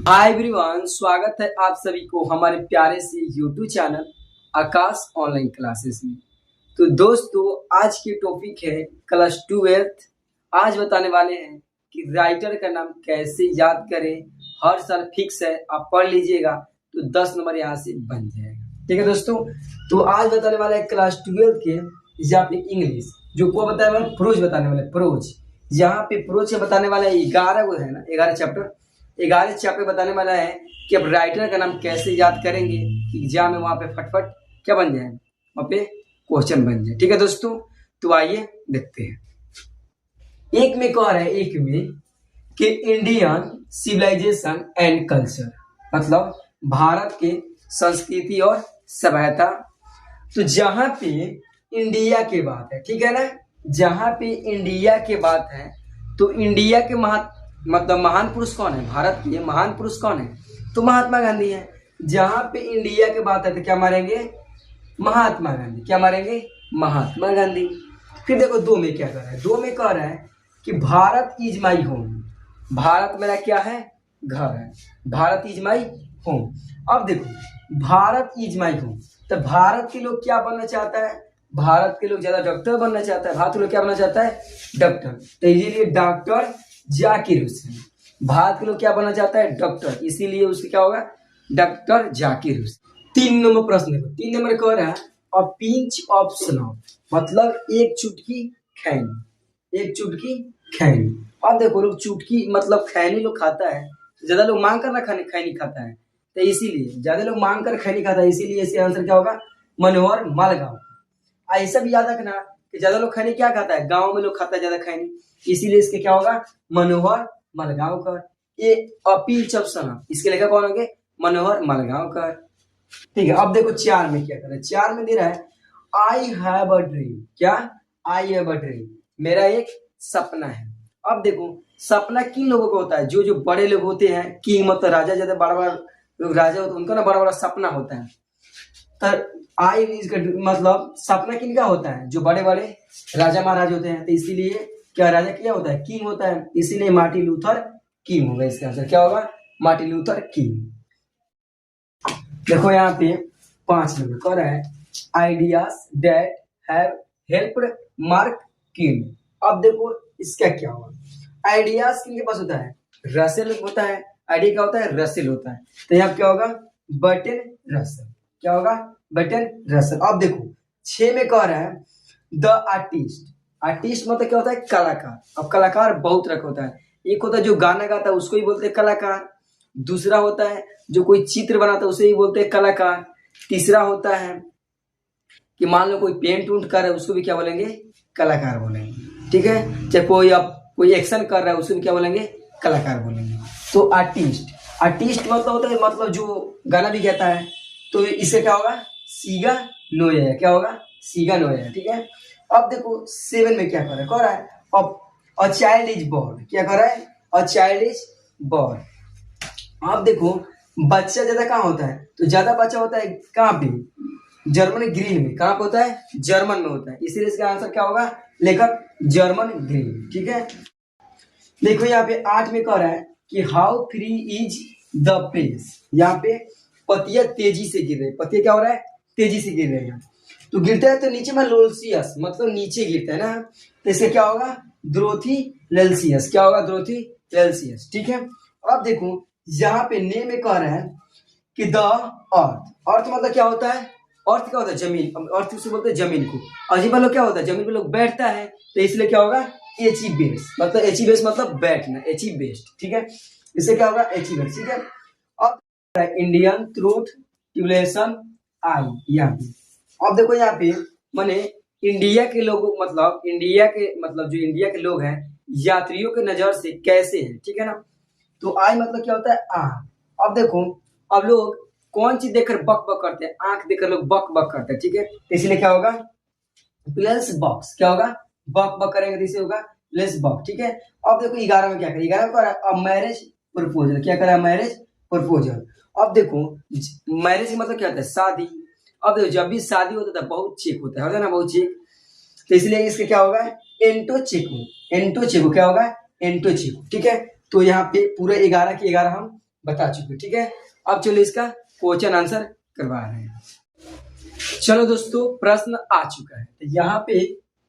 Hi everyone, स्वागत है आप सभी को हमारे प्यारे से यूट्यूब चैनल आकाश ऑनलाइन क्लासेस में। तो दोस्तों, आज की टॉपिक है क्लास 12th। आज बताने वाले हैं कि राइटर का नाम कैसे याद करें। हर साल फिक्स है, आप पढ़ लीजिएगा तो 10 नंबर यहाँ से बन जाएगा। ठीक है दोस्तों, तो आज बताने वाला है क्लास 12 के यहाँ पे इंग्लिश, जो को बताने वाला प्रोज बताने वाला है। प्रोज यहाँ पे प्रोज के बताने वाला है 11 वो है ना, 11 चैप्टर। 11 चैप्टर बताने वाला है कि अब राइटर का नाम कैसे याद करेंगे कि एग्जाम में वहां पे फटफट क्या बन जाए, वहां पे क्वेश्चन बन जाए। ठीक है दोस्तों, तो आइए देखते हैं। एक में कह रहा है, एक में कि इंडियन सिविलाइजेशन एंड कल्चर, मतलब भारत के संस्कृति और सभ्यता। तो जहां पे इंडिया की बात है, ठीक है ना, जहां पे इंडिया की बात है तो इंडिया के मतलब महान पुरुष कौन है, भारत के महान पुरुष कौन है, तो महात्मा गांधी है। जहां पे इंडिया की बात है तो क्या मारेंगे, महात्मा गांधी। क्या मारेंगे, महात्मा गांधी। फिर देखो दो में क्या कर रहा है, दो में कह रहा है कि Bharat is my home. Bharat मेरा क्या है, घर है। Bharat is my home. अब देखो भारत इज माई होम, तो भारत के लोग क्या बनना चाहता है, भारत के लोग ज्यादा डॉक्टर बनना चाहता है। भारत के लोग क्या बनना चाहता है, डॉक्टर। तो इसीलिए डॉक्टर जाकिर हुसैन। भारत के लोग क्या बनना चाहता है, डॉक्टर, इसीलिए उससे क्या होगा, डॉक्टर जाकिर हुसैन। 3 नंबर प्रश्न देखो, 3 नंबर कह रहा है अ पिंच ऑफ स्नो, मतलब एक चुटकी खैनी। एक चुटकी खैनी। अब देखो लोग चुटकी मतलब खैनी लोग खाता है, ज्यादा लोग मांग कर ना खाने खैनी खाता है, तो इसीलिए ज्यादा लोग मांग कर खैनी खाता है, इसीलिए इसका आंसर क्या होगा, मनोहर मालगांव। ऐसा भी याद रखना कि ज्यादा लोग खैनी क्या खाता है, गांव में लोग खाता है ज्यादा खैनी, इसीलिए इसके क्या होगा, मनोहर मालगांवकर। ये अपील चौपसना, इसके लेखक कौन होंगे, मनोहर मालगांवकर। ठीक है, अब देखो 4 में क्या कर रहा है, 4 में दे रहा है आई हैव अ ड्रीम। क्या, आई हैव अ ड्रीम, मेरा एक सपना है। अब देखो सपना किन लोगों को होता है, जो जो बड़े लोग होते हैं, किंग मतलब राजा, ज्यादा बड़ा बड़ा लोग राजा होते हैं, उनका ना बड़ा बड़ा सपना होता है। तो आई इसका मतलब सपना किनका होता है, जो बड़े बड़े राजा महाराज होते हैं। तो इसीलिए क्या राजा क्या होता है, किंग होता है, इसीलिए मार्टिन लूथर किंग होगा। इसका आंसर क्या होगा, मार्टिन लूथर किंग। देखो यहाँ पे 5 नंबर कह रहा है ideas that have helped mark king. अब देखो इसका क्या होगा, आइडियाज किनके पास होता है, रसेल होता है। आइडिया क्या होता है, रसेल होता है। तो यहाँ क्या होगा, बर्टन रसेल। क्या होगा, बर्टन रसेल। अब देखो 6 में कह रहा है द आर्टिस्ट। आर्टिस्ट मतलब क्या होता है, कलाकार। अब कलाकार बहुत तरह का होता है, एक होता है जो गाना गाता है उसको ही बोलते हैं कलाकार, दूसरा होता है जो कोई चित्र बनाता है उसे ही बोलते हैं कलाकार, तीसरा होता है कि मान लो कोई पेंट उंट कर रहा है उसको भी क्या बोलेंगे, कलाकार बोलेंगे। ठीक है, चाहे कोई अब कोई एक्शन कर रहा है उसको भी क्या बोलेंगे, कलाकार बोलेंगे। तो आर्टिस्ट, आर्टिस्ट मतलब होता है मतलब जो गाना भी गाता है, तो इससे क्या होगा, सीगा नोया। क्या होगा, सीगा नोया। ठीक है, अब देखो 7 में क्या कर रहा है, कह रहा है अब अ चाइल्ड इज बोर्न। क्या कर रहा है, अ चाइल्ड इज बोर्न। अब देखो बच्चा ज्यादा कहाँ होता है, तो ज्यादा बच्चा होता है कहाँ पे, जर्मन ग्रीन में। कहाँ पे होता है, जर्मन में होता है, इसीलिए इसका आंसर क्या होगा, लेखक जर्मन ग्रीन। ठीक है, देखो यहाँ पे 8 में कह रहा है कि how free is the press. यहाँ पे पतिया तेजी से गिर रहे, पतिया क्या हो रहा है, तेजी से गिर रहे हैं। तो गिरता है तो नीचे में लोल्सियस मतलब नीचे गिरता है ना, तो इससे क्या होगा, द्रोथी लेल्सियस। क्या होगा, द्रोथी लेल्सियस। ठीक है, अब देखो यहाँ पे ने में कह रहा है कि द अर्थ। अर्थ मतलब क्या होता है, अर्थ क्या होता है, जमीन। अर्थ से बोलते हैं जमीन को। अजीब लोग क्या होता है, जमीन पे लोग बैठता है, तो इसलिए क्या होगा, एची बेस। मतलब एची बेस मतलब बैठना, एची बेस्ट। ठीक है, इससे क्या होगा, एची बेस। ठीक है, अब इंडियन ट्रूथ ट्यूलेशन आई यहाँ पे। अब देखो यहाँ पे माने इंडिया के लोगों मतलब इंडिया के मतलब जो इंडिया के लोग हैं यात्रियों के नजर से कैसे हैं। ठीक है ना, तो आई मतलब क्या होता है, आंख। अब देखो अब लोग कौन चीज देखकर बक बक करते हैं, आंख देखकर लोग बक बक करते हैं। ठीक है, तो इसलिए क्या होगा, प्लस बॉक्स। क्या होगा, बक बक करेंगे तो इसे होगा लेस बक। ठीक है, अब देखो 11 में क्या करें, 11 में क्या है, मैरिज प्रपोजल। क्या करा, मैरिज प्रपोजल। अब देखो मैरिज मतलब क्या होता है, शादी। अब देखो जब भी शादी होता है बहुत चेक होता है ना, बहुत चेक, तो इसलिए इसके क्या होगा, एंटो चेको। एंटो चेको क्या होगा, एंटो चेको। ठीक है, तो यहाँ पे पूरे 11 के 11 हम बता चुके। ठीक है, अब चलो इसका क्वेश्चन आंसर करवा रहे हैं। चलो दोस्तों, प्रश्न आ चुका है। तो यहाँ पे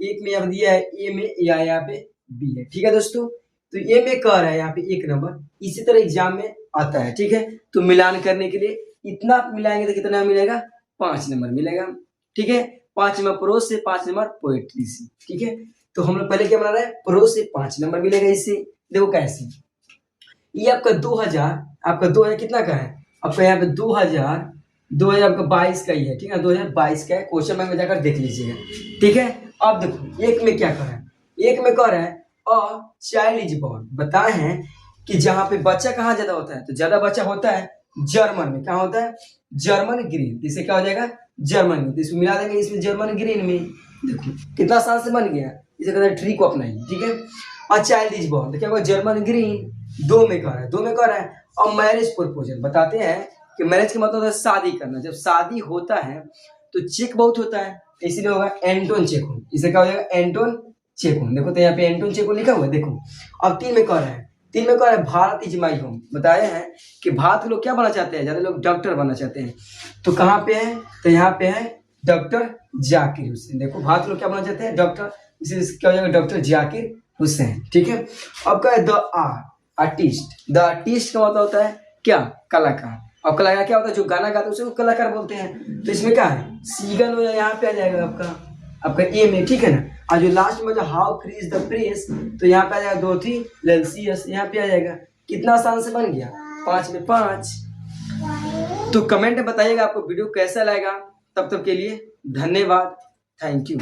एक में अब दिया है ए में, या यहाँ पे बी है। ठीक है दोस्तों, तो ए में कह रहा है यहाँ पे 1 नंबर, इसी तरह एग्जाम में आता है। ठीक है, तो मिलान करने के लिए इतना मिलाएंगे तो कितना मिलेगा, 5 नंबर मिलेगा। ठीक है, 5 नंबर प्रोज से, 5 नंबर पोएट्री से। ठीक है, तो हम लोग पहले क्या बना रहे हैं, प्रोज से 5 नंबर मिलेगा इससे। देखो कैसे, ये आपका 2000, आपका 2000 कितना का है, आपका यहाँ पे 2000 आपका 22 का ही है। ठीक है, 2022 का है, क्वेश्चन बैंक में जाकर देख लीजिएगा। ठीक है, अब देखो एक में क्या कर रहा है, एक में कह रहा है अ चाइल्ड इज बोर्न। बताए हैं कि जहां पे बच्चा कहाँ ज्यादा होता है, तो ज्यादा बच्चा होता है जर्मन में। कहाँ होता है, जर्मन ग्रीन। इसे क्या हो जाएगा, जर्मन में। तो इसमें मिला देंगे इसमें जर्मन ग्रीन में। देखो कितना आसान से बन गया, इसे कहते हैं ट्री को अपनाइए। ठीक है, अ चाइल्ड इज बोर्न, तो क्या होगा, जर्मन ग्रीन। 2 में कह रहा है, 2 में कह रहा है और मैरिज प्रपोजल। बताते हैं कि मैरिज का मतलब होता है शादी करना। जब शादी होता है तो चेक बहुत होता है, इसलिए होगा एंटोन चेखोव। इसे क्या हो जाएगा, एंटोन चेखोव। देखो तो यहाँ पे एंटोन चेखोव लिखा हुआ है। देखो अब 3 में कह रहा है, 3 में कह रहा है भारत इज माई होम। बताए हैं कि भारत के लोग क्या बनना चाहते हैं, ज्यादा लोग डॉक्टर बनना चाहते हैं। तो कहाँ पे है, तो यहाँ पे है डॉक्टर जाकिर हुसैन। देखो भारत के लोग क्या बनना चाहते हैं, डॉक्टर, इसे क्या हो जाएगा, डॉक्टर जाकिर हुसैन। ठीक है, अब क्या है, द आर्टिस्ट। द आर्टिस्ट का मतलब होता है क्या, कलाकार। अब कलाकार क्या होता है, जो गाना गाता है उसे कलाकार बोलते हैं। तो इसमें क्या है, सीगन हो, यहाँ पे आ जाएगा आपका ए में। ठीक है ना, और जो लास्ट में जो how free is the press, तो यहाँ पे आ जाएगा 2 3 लेल्सियस, यहाँ पे आ जाएगा। कितना आसान से बन गया, 5 में 5। तो कमेंट में बताइएगा आपको वीडियो कैसा लगेगा। तब तक के लिए धन्यवाद, थैंक यू।